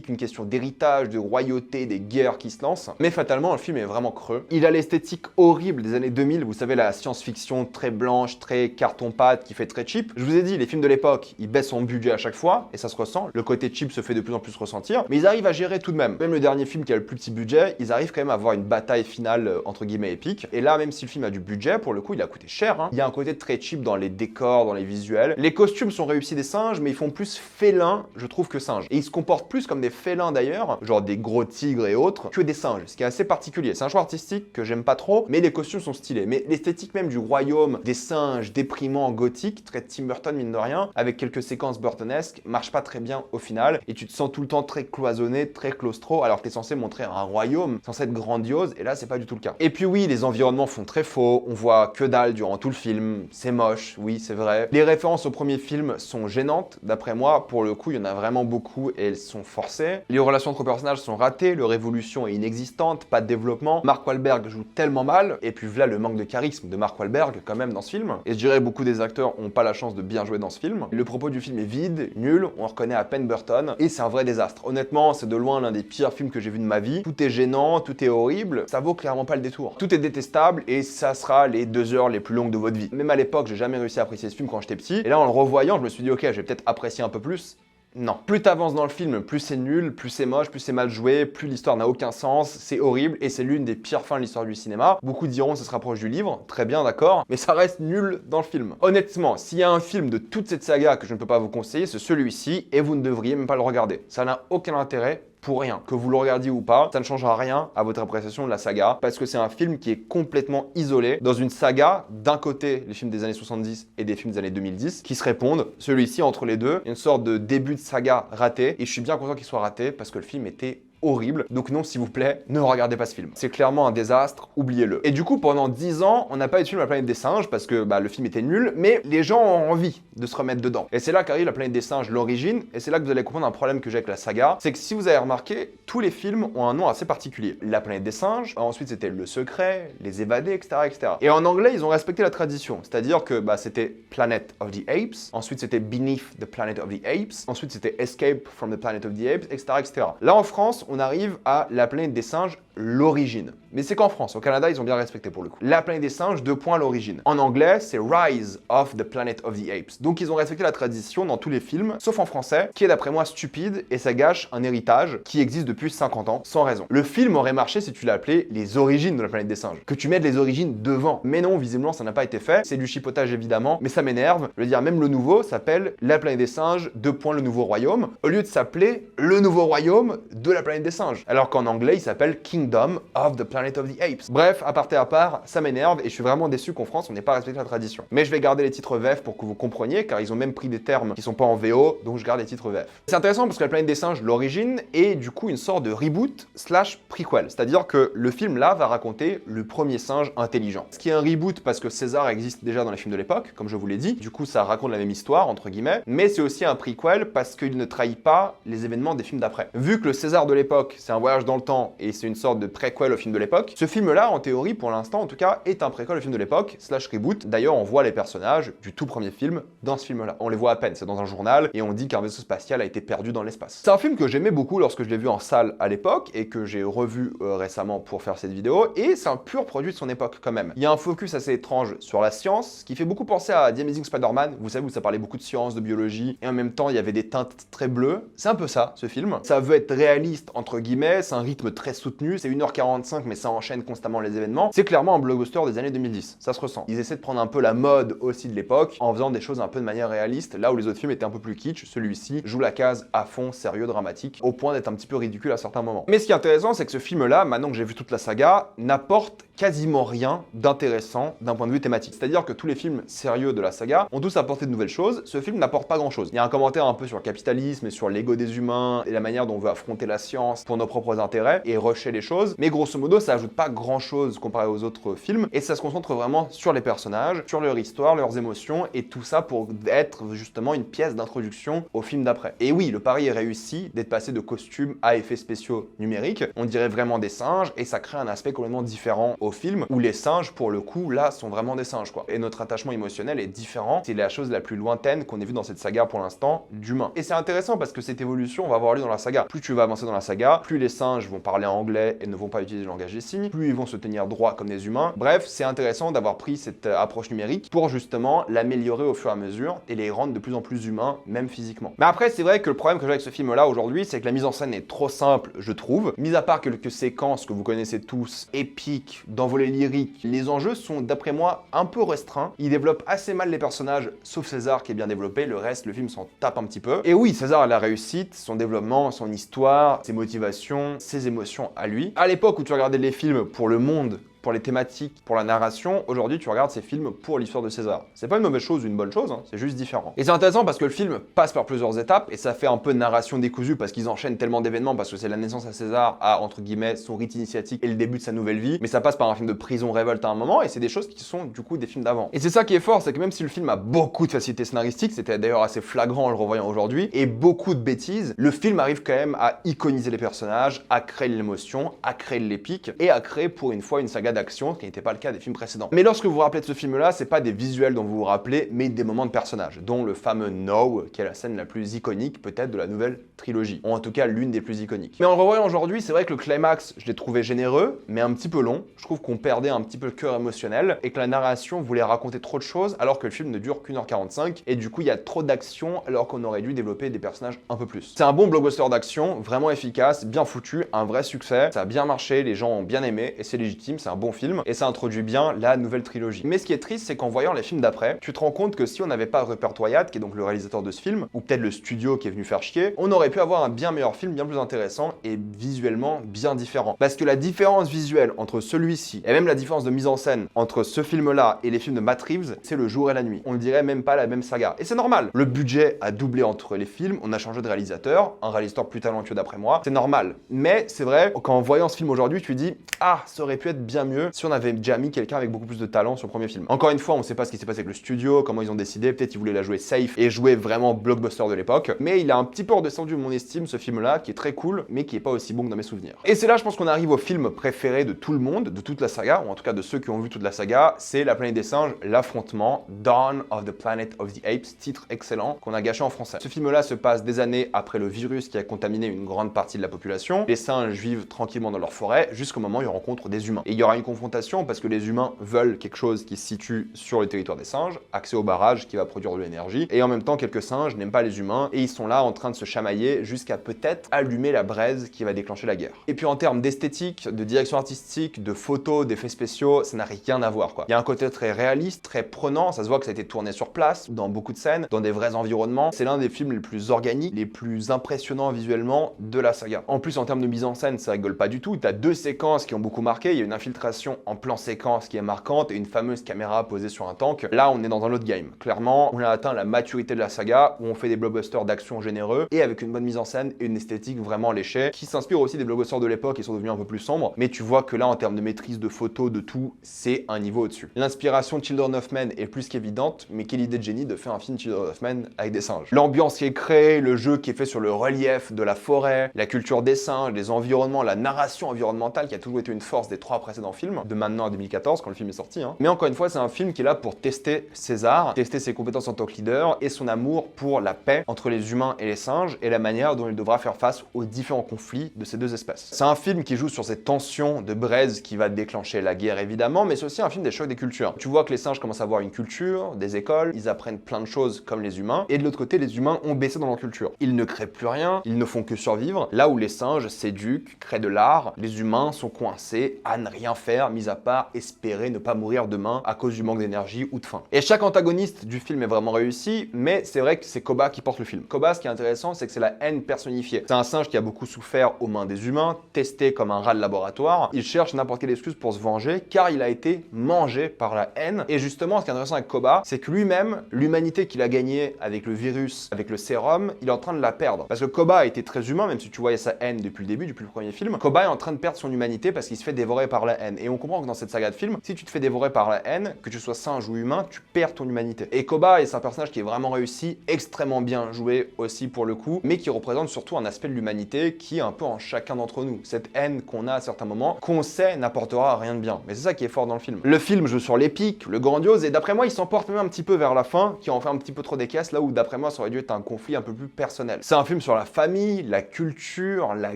Speaker 1: une question d'héritage, de royauté, des guerres qui se lancent. Mais fatalement, le film est vraiment creux. Il a l'esthétique horrible des années 2000, vous savez, la science-fiction très blanche, très carton-pâte, qui fait très cheap. Je vous ai dit, les films de l'époque, ils baissent en budget à chaque fois, et ça se ressent. Le côté cheap se fait de plus en plus ressentir, mais ils arrivent à gérer tout de même. Même le dernier film qui a le plus petit budget, ils arrivent quand même à avoir une bataille finale, entre guillemets, épique. Et là, même si le film a du budget, pour le coup, il a coûté cher. Il y a un côté très cheap dans les décors, dans les visuels. Les costumes sont réussis des singes, mais ils font plus félins, je trouve, que singes. Et ils se comportent plus comme des félins d'ailleurs, genre des gros tigres et autres, que des singes, ce qui est assez particulier. C'est un choix artistique que j'aime pas trop, mais les costumes sont stylés. Mais l'esthétique même du royaume des singes déprimants gothiques, très Tim Burton mine de rien, avec quelques séquences burtonesques, marche pas très bien au final, et tu te sens tout le temps très cloisonné, très claustro, alors que t'es censé montrer un royaume, censé être grandiose, et là c'est pas du tout le cas. Et puis oui, les environnements font très faux, on voit que dalle durant tout le film, c'est moche, oui c'est vrai. Les références au premier film sont gênantes, d'après moi, pour le coup il y en a vraiment beaucoup et elles sont forcées. Les relations entre personnages sont ratées, leur évolution est inexistante, pas de développement. Mark Wahlberg joue tellement mal, et puis voilà le manque de charisme de Mark Wahlberg quand même dans ce film. Et je dirais beaucoup des acteurs ont pas la chance de bien jouer dans ce film. Le propos du film est vide, nul, on reconnaît à peine Burton, et c'est un vrai désastre. Honnêtement, c'est de loin l'un des pires films que j'ai vu de ma vie. Tout est gênant, tout est horrible, ça vaut clairement pas le détour. Tout est détestable, et ça sera les 2 heures les plus longues de votre vie. Même à l'époque, j'ai jamais réussi à apprécier ce film quand j'étais petit, et là en le revoyant, je me suis dit ok, je vais peut-être apprécier un peu plus. Non. Plus t'avances dans le film, plus c'est nul, plus c'est moche, plus c'est mal joué, plus l'histoire n'a aucun sens, c'est horrible et c'est l'une des pires fins de l'histoire du cinéma. Beaucoup diront que ça se rapproche du livre, très bien d'accord, mais ça reste nul dans le film. Honnêtement, s'il y a un film de toute cette saga que je ne peux pas vous conseiller, c'est celui-ci et vous ne devriez même pas le regarder. Ça n'a aucun intérêt. Pour rien. Que vous le regardiez ou pas, ça ne changera rien à votre appréciation de la saga, parce que c'est un film qui est complètement isolé dans une saga, d'un côté les films des années 70 et des films des années 2010, qui se répondent, celui-ci entre les deux, une sorte de début de saga raté, et je suis bien content qu'il soit raté, parce que le film était horrible. Donc non, s'il vous plaît, ne regardez pas ce film. C'est clairement un désastre, oubliez-le. Et du coup, pendant 10 ans, on n'a pas eu de film La Planète des Singes parce que le film était nul, mais les gens ont envie de se remettre dedans. Et c'est là qu'arrive La Planète des Singes, l'origine, et c'est là que vous allez comprendre un problème que j'ai avec la saga, c'est que si vous avez remarqué, tous les films ont un nom assez particulier. La Planète des Singes, ensuite c'était Le Secret, Les Évadés, etc., etc. Et en anglais, ils ont respecté la tradition, c'est-à-dire que c'était Planet of the Apes, ensuite c'était Beneath the Planet of the Apes, ensuite c'était Escape from the Planet of the Apes, etc., etc. Là en France, on arrive à La Planète des Singes, l'origine. Mais c'est qu'en France, au Canada, ils ont bien respecté pour le coup. La Planète des Singes, l'origine. En anglais, c'est Rise of the Planet of the Apes. Donc ils ont respecté la tradition dans tous les films, sauf en français, qui est d'après moi stupide, et ça gâche un héritage qui existe depuis 50 ans, sans raison. Le film aurait marché si tu l'appelais Les Origines de la Planète des Singes. Que tu mettes les origines devant. Mais non, visiblement, ça n'a pas été fait. C'est du chipotage évidemment, mais ça m'énerve. Je veux dire, même le nouveau s'appelle La Planète des Singes, le Nouveau Royaume, au lieu de s'appeler Le Nouveau Royaume de la Planète des Singes. Alors qu'en anglais, il s'appelle Kingdom of the Planet of the Apes. Bref, aparté à part, ça m'énerve et je suis vraiment déçu qu'en France, on n'ait pas respecté la tradition. Mais je vais garder les titres VF pour que vous compreniez, car ils ont même pris des termes qui sont pas en VO, donc je garde les titres VF. C'est intéressant parce que La Planète des Singes, l'origine, est du coup une sorte de reboot slash prequel. C'est-à-dire que le film là va raconter le premier singe intelligent. Ce qui est un reboot parce que César existe déjà dans les films de l'époque, comme je vous l'ai dit. Du coup, ça raconte la même histoire, entre guillemets. Mais c'est aussi un prequel parce qu'il ne trahit pas les événements des films d'après. Vu que le César de l'époque, c'est un voyage dans le temps et c'est une sorte de préquel au film de l'époque, ce film-là, en théorie, pour l'instant en tout cas, est un préquel au film de l'époque, slash reboot. D'ailleurs, on voit les personnages du tout premier film dans ce film-là. On les voit à peine, c'est dans un journal et on dit qu'un vaisseau spatial a été perdu dans l'espace. C'est un film que j'aimais beaucoup lorsque je l'ai vu en salle à l'époque et que j'ai revu récemment pour faire cette vidéo, et c'est un pur produit de son époque quand même. Il y a un focus assez étrange sur la science, qui fait beaucoup penser à The Amazing Spider-Man, vous savez, où ça parlait beaucoup de science, de biologie, et en même temps il y avait des teintes très bleues. C'est un peu ça, ce film. Ça veut être réaliste, entre guillemets, c'est un rythme très soutenu, c'est 1h45 mais ça enchaîne constamment les événements. C'est clairement un blockbuster des années 2010, ça se ressent. Ils essaient de prendre un peu la mode aussi de l'époque, en faisant des choses un peu de manière réaliste, là où les autres films étaient un peu plus kitsch, celui-ci joue la case à fond, sérieux, dramatique, au point d'être un petit peu ridicule à certains moments. Mais ce qui est intéressant, c'est que ce film-là, maintenant que j'ai vu toute la saga, n'apporte quasiment rien d'intéressant d'un point de vue thématique. C'est-à-dire que tous les films sérieux de la saga ont tous apporté de nouvelles choses, ce film n'apporte pas grand-chose. Il y a un commentaire un peu sur le capitalisme et sur l'ego des humains et la manière dont on veut affronter la science pour nos propres intérêts et rusher les choses, mais grosso modo, ça ajoute pas grand-chose comparé aux autres films et ça se concentre vraiment sur les personnages, sur leur histoire, leurs émotions et tout ça pour être justement une pièce d'introduction au film d'après. Et oui, le pari est réussi d'être passé de costumes à effets spéciaux numériques, on dirait vraiment des singes et ça crée un aspect complètement différent au film où les singes, pour le coup, là, sont vraiment des singes, quoi. Et notre attachement émotionnel est différent. C'est la chose la plus lointaine qu'on ait vue dans cette saga pour l'instant d'humain. Et c'est intéressant parce que cette évolution, on va voir lieu dans la saga. Plus tu vas avancer dans la saga, plus les singes vont parler anglais et ne vont pas utiliser le langage des signes, plus ils vont se tenir droit comme des humains. Bref, c'est intéressant d'avoir pris cette approche numérique pour justement l'améliorer au fur et à mesure et les rendre de plus en plus humains, même physiquement. Mais après, c'est vrai que le problème que j'ai avec ce film-là aujourd'hui, c'est que la mise en scène est trop simple, je trouve. Mis à part quelques séquences que vous connaissez tous, épiques, d'envolées lyriques, les enjeux sont, d'après moi, un peu restreints. Il développe assez mal les personnages, sauf César qui est bien développé, le reste, le film s'en tape un petit peu. Et oui, César a la réussite, son développement, son histoire, ses motivations, ses émotions à lui. À l'époque où tu regardais les films pour le monde, pour les thématiques, pour la narration, aujourd'hui tu regardes ces films pour l'histoire de César. C'est pas une mauvaise chose ou une bonne chose, hein, c'est juste différent. Et c'est intéressant parce que le film passe par plusieurs étapes et ça fait un peu de narration décousue parce qu'ils enchaînent tellement d'événements, parce que c'est la naissance à César, à entre guillemets son rite initiatique et le début de sa nouvelle vie, mais ça passe par un film de prison révolte à un moment et c'est des choses qui sont du coup des films d'avant. Et c'est ça qui est fort, c'est que même si le film a beaucoup de facilité scénaristique, c'était d'ailleurs assez flagrant en le revoyant aujourd'hui, et beaucoup de bêtises, le film arrive quand même à iconiser les personnages, à créer l'émotion, à créer l'épique et à créer pour une fois une saga d'action qui n'était pas le cas des films précédents. Mais lorsque vous vous rappelez de ce film-là, c'est pas des visuels dont vous vous rappelez, mais des moments de personnages, dont le fameux No, qui est la scène la plus iconique peut-être de la nouvelle trilogie, ou en tout cas l'une des plus iconiques. Mais en le revoyant aujourd'hui, c'est vrai que le climax, je l'ai trouvé généreux, mais un petit peu long. Je trouve qu'on perdait un petit peu le cœur émotionnel et que la narration voulait raconter trop de choses alors que le film ne dure qu'1h45 et du coup il y a trop d'action alors qu'on aurait dû développer des personnages un peu plus. C'est un bon blockbuster d'action, vraiment efficace, bien foutu, un vrai succès, ça a bien marché, les gens ont bien aimé et c'est légitime, c'est un bon bon film et ça introduit bien la nouvelle trilogie. Mais ce qui est triste, c'est qu'en voyant les films d'après, tu te rends compte que si on n'avait pas Rupert Wyatt, qui est donc le réalisateur de ce film, ou peut-être le studio qui est venu faire chier, on aurait pu avoir un bien meilleur film, bien plus intéressant et visuellement bien différent. Parce que la différence visuelle entre celui-ci et même la différence de mise en scène entre ce film-là et les films de Matt Reeves, c'est le jour et la nuit. On ne dirait même pas la même saga. Et c'est normal. Le budget a doublé entre les films, on a changé de réalisateur, un réalisateur plus talentueux d'après moi, c'est normal. Mais c'est vrai, qu'en voyant ce film aujourd'hui, tu dis « Ah, ça aurait pu être bien mieux si on avait déjà mis quelqu'un avec beaucoup plus de talent sur le premier film. » Encore une fois, on ne sait pas ce qui s'est passé avec le studio, comment ils ont décidé, peut-être ils voulaient la jouer safe et jouer vraiment blockbuster de l'époque. Mais il a un petit peu redescendu mon estime, ce film-là, qui est très cool, mais qui est pas aussi bon que dans mes souvenirs. Et c'est là, je pense qu'on arrive au film préféré de tout le monde, de toute la saga, ou en tout cas de ceux qui ont vu toute la saga, c'est La planète des singes, l'affrontement, Dawn of the Planet of the Apes, titre excellent qu'on a gâché en français. Ce film-là se passe des années après le virus qui a contaminé une grande partie de la population. Les singes vivent tranquillement dans leur forêt jusqu'au moment où ils rencontrent des humains. Et il y aura une confrontation parce que les humains veulent quelque chose qui se situe sur le territoire des singes, accès au barrage qui va produire de l'énergie, et en même temps quelques singes n'aiment pas les humains et ils sont là en train de se chamailler jusqu'à peut-être allumer la braise qui va déclencher la guerre. Et puis en termes d'esthétique, de direction artistique, de photos, d'effets spéciaux, ça n'a rien à voir quoi. Il y a un côté très réaliste, très prenant, ça se voit que ça a été tourné sur place, dans beaucoup de scènes, dans des vrais environnements. C'est l'un des films les plus organiques, les plus impressionnants visuellement de la saga. En plus en termes de mise en scène, ça rigole pas du tout. T'as deux séquences qui ont beaucoup marqué, il y a une infiltration en plan séquence qui est marquante et une fameuse caméra posée sur un tank. Là on est dans un autre game. Clairement, on a atteint la maturité de la saga où on fait des blockbusters d'action généreux et avec une bonne mise en scène et une esthétique vraiment léchée qui s'inspire aussi des blockbusters de l'époque et sont devenus un peu plus sombres. Mais tu vois que là en termes de maîtrise de photos, de tout, c'est un niveau au-dessus. L'inspiration Children of Men est plus qu'évidente, mais quelle idée de génie de faire un film Children of Men avec des singes. L'ambiance qui est créée, le jeu qui est fait sur le relief de la forêt, la culture des singes, les environnements, la narration environnementale qui a toujours été une force des trois précédents films, de maintenant à 2014 quand le film est sorti. Mais encore une fois, c'est un film qui est là pour tester César, tester ses compétences en tant que leader et son amour pour la paix entre les humains et les singes et la manière dont il devra faire face aux différents conflits de ces deux espèces. C'est un film qui joue sur cette tension de braise qui va déclencher la guerre évidemment, mais c'est aussi un film des chocs des cultures. Tu vois que les singes commencent à avoir une culture, des écoles, ils apprennent plein de choses comme les humains, et de l'autre côté, les humains ont baissé dans leur culture. Ils ne créent plus rien, ils ne font que survivre, là où les singes s'éduquent, créent de l'art, les humains sont coincés à ne rien faire, mis à part espérer ne pas mourir demain à cause du manque d'énergie ou de faim. Et chaque antagoniste du film est vraiment réussi, mais c'est vrai que c'est Koba qui porte le film. Koba, ce qui est intéressant, c'est que c'est la haine personnifiée. C'est un singe qui a beaucoup souffert aux mains des humains, testé comme un rat de laboratoire. Il cherche n'importe quelle excuse pour se venger, car il a été mangé par la haine. Et justement, ce qui est intéressant avec Koba, c'est que lui-même, l'humanité qu'il a gagnée avec le virus, avec le sérum, il est en train de la perdre. Parce que Koba a été très humain, même si tu voyais sa haine depuis le début, depuis le premier film. Koba est en train de perdre son humanité parce qu'il se fait dévorer par la haine. Et on comprend que dans cette saga de films, si tu te fais dévorer par la haine, que tu sois singe ou humain, tu perds ton humanité. Et Koba est un personnage qui est vraiment réussi, extrêmement bien joué aussi pour le coup, mais qui représente surtout un aspect de l'humanité qui est un peu en chacun d'entre nous. Cette haine qu'on a à certains moments, qu'on sait n'apportera rien de bien. Mais c'est ça qui est fort dans le film. Le film joue sur l'épique, le grandiose, et d'après moi, il s'emporte même un petit peu vers la fin, qui en fait un petit peu trop des caisses, là où d'après moi, ça aurait dû être un conflit un peu plus personnel. C'est un film sur la famille, la culture, la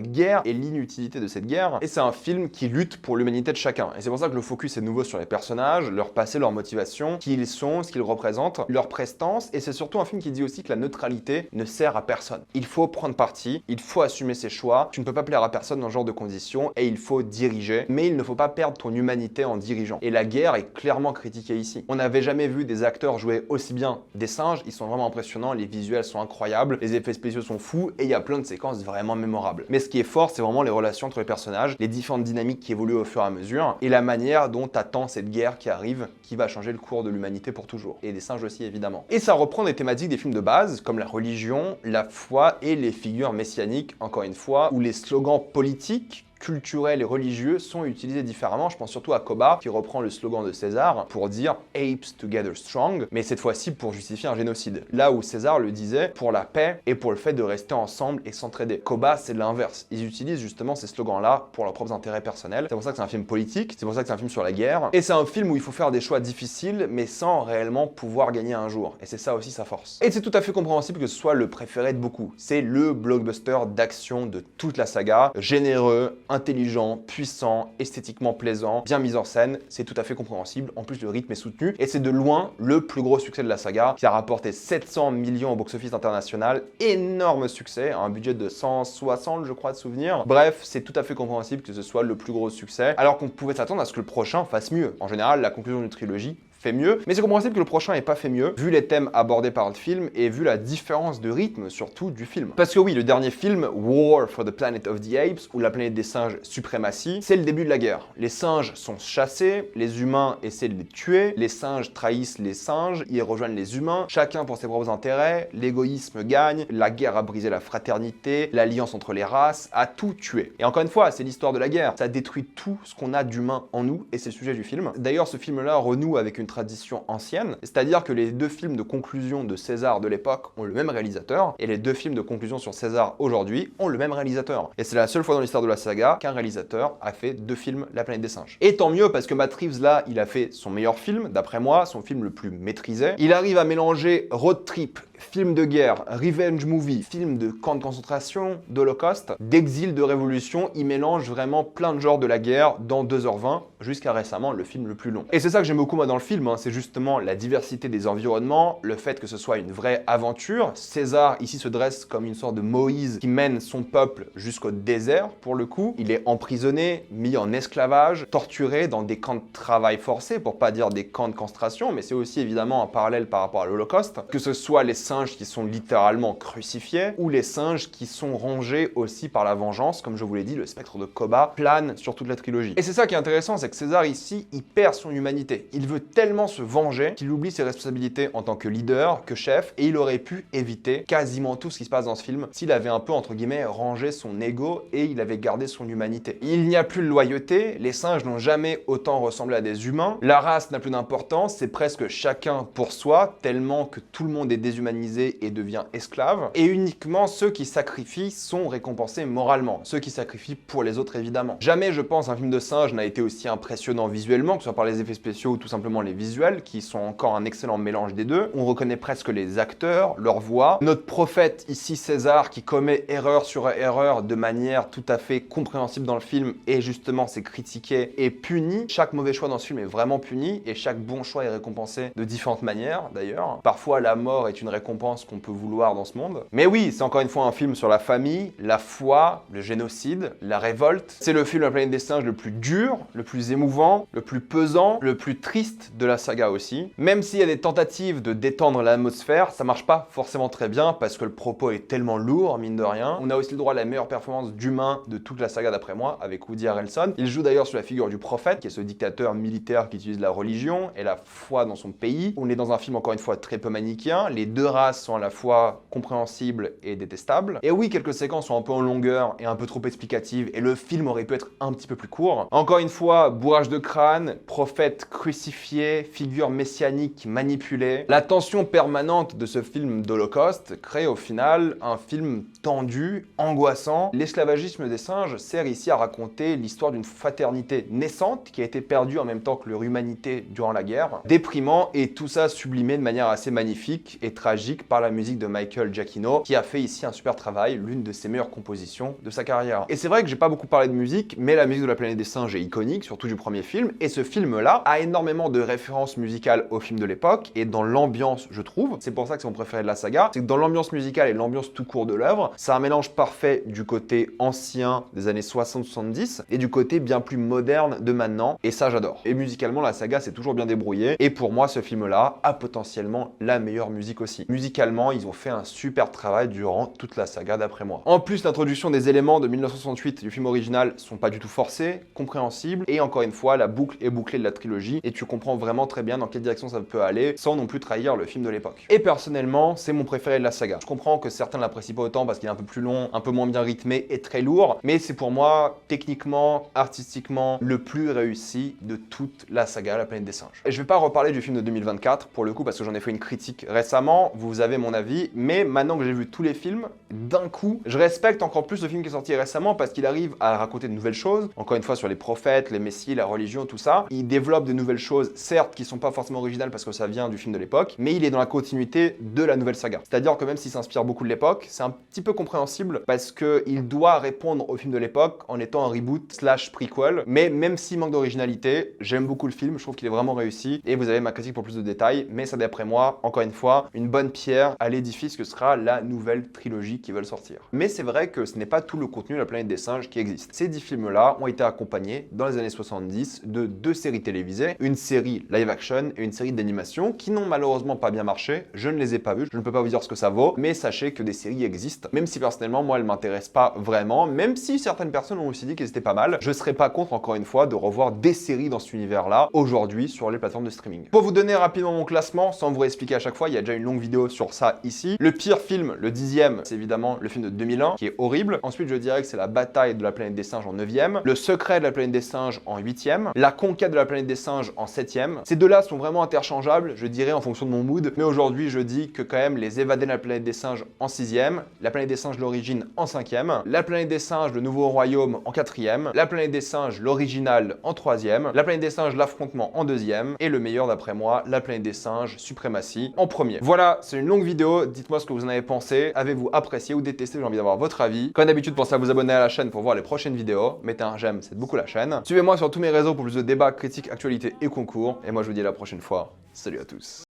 Speaker 1: guerre et l'inutilité de cette guerre, et c'est un film qui lutte pour l'humanité de chacun. Et c'est pour ça que le focus est nouveau sur les personnages, leur passé, leur motivation, qui ils sont, ce qu'ils représentent, leur prestance, et c'est surtout un film qui dit aussi que la neutralité ne sert à personne. Il faut prendre parti, il faut assumer ses choix, tu ne peux pas plaire à personne dans ce genre de conditions, et il faut diriger, mais il ne faut pas perdre ton humanité en dirigeant. Et la guerre est clairement critiquée ici. On n'avait jamais vu des acteurs jouer aussi bien des singes, ils sont vraiment impressionnants, les visuels sont incroyables, les effets spéciaux sont fous, et il y a plein de séquences vraiment mémorables. Mais ce qui est fort, c'est vraiment les relations entre les personnages, les différentes dynamiques qui évoluent au fur et à mesure, et la manière dont t'attends cette guerre qui arrive, qui va changer le cours de l'humanité pour toujours. Et des singes aussi, évidemment. Et ça reprend des thématiques des films de base, comme la religion, la foi et les figures messianiques, encore une fois, ou les slogans politiques culturels et religieux sont utilisés différemment. Je pense surtout à Koba qui reprend le slogan de César pour dire Apes Together Strong, mais cette fois-ci pour justifier un génocide. Là où César le disait pour la paix et pour le fait de rester ensemble et s'entraider. Koba, c'est l'inverse. Ils utilisent justement ces slogans-là pour leurs propres intérêts personnels. C'est pour ça que c'est un film politique, c'est pour ça que c'est un film sur la guerre, et c'est un film où il faut faire des choix difficiles, mais sans réellement pouvoir gagner un jour. Et c'est ça aussi sa force. Et c'est tout à fait compréhensible que ce soit le préféré de beaucoup. C'est le blockbuster d'action de toute la saga, généreux, intelligent, puissant, esthétiquement plaisant, bien mis en scène, c'est tout à fait compréhensible, en plus le rythme est soutenu, et c'est de loin le plus gros succès de la saga, qui a rapporté 700 millions au box-office international, énorme succès, un budget de 160 je crois de souvenir. Bref, c'est tout à fait compréhensible que ce soit le plus gros succès, alors qu'on pouvait s'attendre à ce que le prochain fasse mieux. En général, la conclusion d'une trilogie fait mieux, mais c'est compréhensible que le prochain n'ait pas fait mieux, vu les thèmes abordés par le film et vu la différence de rythme surtout du film. Parce que oui, le dernier film, War for the Planet of the Apes, ou la planète des singes suprématie, c'est le début de la guerre. Les singes sont chassés, les humains essaient de les tuer, les singes trahissent les singes, ils rejoignent les humains, chacun pour ses propres intérêts, l'égoïsme gagne, la guerre a brisé la fraternité, l'alliance entre les races, a tout tué. Et encore une fois, c'est l'histoire de la guerre, ça détruit tout ce qu'on a d'humain en nous, et c'est le sujet du film. D'ailleurs, ce film-là renoue avec une tradition ancienne, c'est-à-dire que les deux films de conclusion de César de l'époque ont le même réalisateur, et les deux films de conclusion sur César aujourd'hui ont le même réalisateur. Et c'est la seule fois dans l'histoire de la saga qu'un réalisateur a fait deux films La planète des singes. Et tant mieux, parce que Matt Reeves là, il a fait son meilleur film, d'après moi, son film le plus maîtrisé. Il arrive à mélanger road trip, film de guerre, revenge movie, film de camp de concentration, d'holocauste, d'exil, de révolution, il mélange vraiment plein de genres de la guerre dans 2h20, jusqu'à récemment le film le plus long. Et c'est ça que j'aime beaucoup moi dans le film, hein, c'est justement la diversité des environnements, le fait que ce soit une vraie aventure. César ici se dresse comme une sorte de Moïse qui mène son peuple jusqu'au désert pour le coup. Il est emprisonné, mis en esclavage, torturé dans des camps de travail forcés, pour pas dire des camps de concentration, mais c'est aussi évidemment un parallèle par rapport à l'Holocauste, que ce soit les singes qui sont littéralement crucifiés, ou les singes qui sont rongés aussi par la vengeance, comme je vous l'ai dit, le spectre de Koba plane sur toute la trilogie. Et c'est ça qui est intéressant, c'est que César ici, il perd son humanité. Il veut tellement se venger qu'il oublie ses responsabilités en tant que leader, que chef, et il aurait pu éviter quasiment tout ce qui se passe dans ce film s'il avait un peu, entre guillemets, rangé son ego et il avait gardé son humanité. Il n'y a plus de loyauté, les singes n'ont jamais autant ressemblé à des humains, la race n'a plus d'importance, c'est presque chacun pour soi, tellement que tout le monde est déshumanisé et devient esclave, et uniquement ceux qui sacrifient sont récompensés moralement, ceux qui sacrifient pour les autres évidemment. Jamais, je pense, un film de singe n'a été aussi impressionnant visuellement, que ce soit par les effets spéciaux ou tout simplement les visuels, qui sont encore un excellent mélange des deux. On reconnaît presque les acteurs, leur voix. Notre prophète, ici César, qui commet erreur sur erreur de manière tout à fait compréhensible dans le film, et justement c'est critiqué et puni. Chaque mauvais choix dans ce film est vraiment puni, et chaque bon choix est récompensé de différentes manières d'ailleurs. Parfois la mort est une récompense qu'on peut vouloir dans ce monde. Mais oui, c'est encore une fois un film sur la famille, la foi, le génocide, la révolte. C'est le film La planète des singes le plus dur, le plus émouvant, le plus pesant, le plus triste de la saga aussi. Même s'il y a des tentatives de détendre l'atmosphère, ça marche pas forcément très bien parce que le propos est tellement lourd, mine de rien. On a aussi le droit à la meilleure performance d'humain de toute la saga d'après moi, avec Woody Harrelson. Il joue d'ailleurs sur la figure du prophète, qui est ce dictateur militaire qui utilise la religion et la foi dans son pays. On est dans un film encore une fois très peu manichéen, les deux races sont à la fois compréhensibles et détestables. Et oui, quelques séquences sont un peu en longueur et un peu trop explicatives, et le film aurait pu être un petit peu plus court. Encore une fois, bourrage de crâne, prophète crucifié, figure messianique manipulée. La tension permanente de ce film d'Holocauste crée au final un film tendu, angoissant. L'esclavagisme des singes sert ici à raconter l'histoire d'une fraternité naissante qui a été perdue en même temps que leur humanité durant la guerre. Déprimant, et tout ça sublimé de manière assez magnifique et tragique par la musique de Michael Giacchino, qui a fait ici un super travail, l'une de ses meilleures compositions de sa carrière. Et c'est vrai que j'ai pas beaucoup parlé de musique, mais la musique de La planète des singes est iconique, surtout du premier film, et ce film-là a énormément de références musicales au film de l'époque, et dans l'ambiance, je trouve. C'est pour ça que c'est mon préféré de la saga, c'est que dans l'ambiance musicale et l'ambiance tout court de l'œuvre, c'est un mélange parfait du côté ancien des années 60-70 et du côté bien plus moderne de maintenant, et ça j'adore. Et musicalement, la saga s'est toujours bien débrouillée, et pour moi, ce film-là a potentiellement la meilleure musique aussi. Musicalement, ils ont fait un super travail durant toute la saga d'après moi. En plus, l'introduction des éléments de 1968 du film original sont pas du tout forcés, compréhensibles, et encore une fois, la boucle est bouclée de la trilogie, et tu comprends vraiment très bien dans quelle direction ça peut aller, sans non plus trahir le film de l'époque. Et personnellement, c'est mon préféré de la saga. Je comprends que certains ne l'apprécient pas autant parce qu'il est un peu plus long, un peu moins bien rythmé et très lourd, mais c'est pour moi, techniquement, artistiquement, le plus réussi de toute la saga La planète des singes. Et je vais pas reparler du film de 2024, pour le coup, parce que j'en ai fait une critique récemment. vous avez mon avis, mais maintenant que j'ai vu tous les films, d'un coup, je respecte encore plus le film qui est sorti récemment parce qu'il arrive à raconter de nouvelles choses, encore une fois sur les prophètes, les messies, la religion, tout ça. Il développe de nouvelles choses, certes, qui sont pas forcément originales parce que ça vient du film de l'époque, mais il est dans la continuité de la nouvelle saga. C'est-à-dire que même s'il s'inspire beaucoup de l'époque, c'est un petit peu compréhensible parce qu'il doit répondre au film de l'époque en étant un reboot slash prequel, mais même s'il manque d'originalité, j'aime beaucoup le film, je trouve qu'il est vraiment réussi et vous avez ma critique pour plus de détails, mais ça d'après moi, encore une fois, une bonne pierre à l'édifice que sera la nouvelle trilogie qui veulent sortir. Mais c'est vrai que ce n'est pas tout le contenu de la planète des singes qui existe. Ces 10 films-là ont été accompagnés dans les années 70 de 2 séries télévisées, une série live action et une série d'animation qui n'ont malheureusement pas bien marché. Je ne les ai pas vues, je ne peux pas vous dire ce que ça vaut, mais sachez que des séries existent, même si personnellement, moi, elles m'intéressent pas vraiment, même si certaines personnes ont aussi dit qu'elles étaient pas mal, je serais pas contre, encore une fois, de revoir des séries dans cet univers-là aujourd'hui sur les plateformes de streaming. Pour vous donner rapidement mon classement, sans vous réexpliquer à chaque fois, il y a déjà une longue vidéo sur ça ici. Le pire film, le 10e, c'est évidemment le film de 2001, qui est horrible. Ensuite, je dirais que c'est La bataille de la planète des singes en 9e, Le secret de la planète des singes en 8e, La conquête de la planète des singes en 7e. Ces deux-là sont vraiment interchangeables, je dirais, en fonction de mon mood, mais aujourd'hui, je dis que quand même Les évadés de la planète des singes en 6e, La planète des singes l'origine en 5e, La planète des singes le nouveau royaume en 4e, La planète des singes l'original en 3e, La planète des singes l'affrontement en 2e, et le meilleur d'après moi, La planète des singes suprématie en 1er. Voilà, c'est une longue vidéo, dites-moi ce que vous en avez pensé, avez-vous apprécié ou détesté, j'ai envie d'avoir votre avis. Comme d'habitude, pensez à vous abonner à la chaîne pour voir les prochaines vidéos, mettez un j'aime, c'est beaucoup la chaîne. Suivez-moi sur tous mes réseaux pour plus de débats, critiques, actualités et concours, et moi je vous dis à la prochaine fois, salut à tous.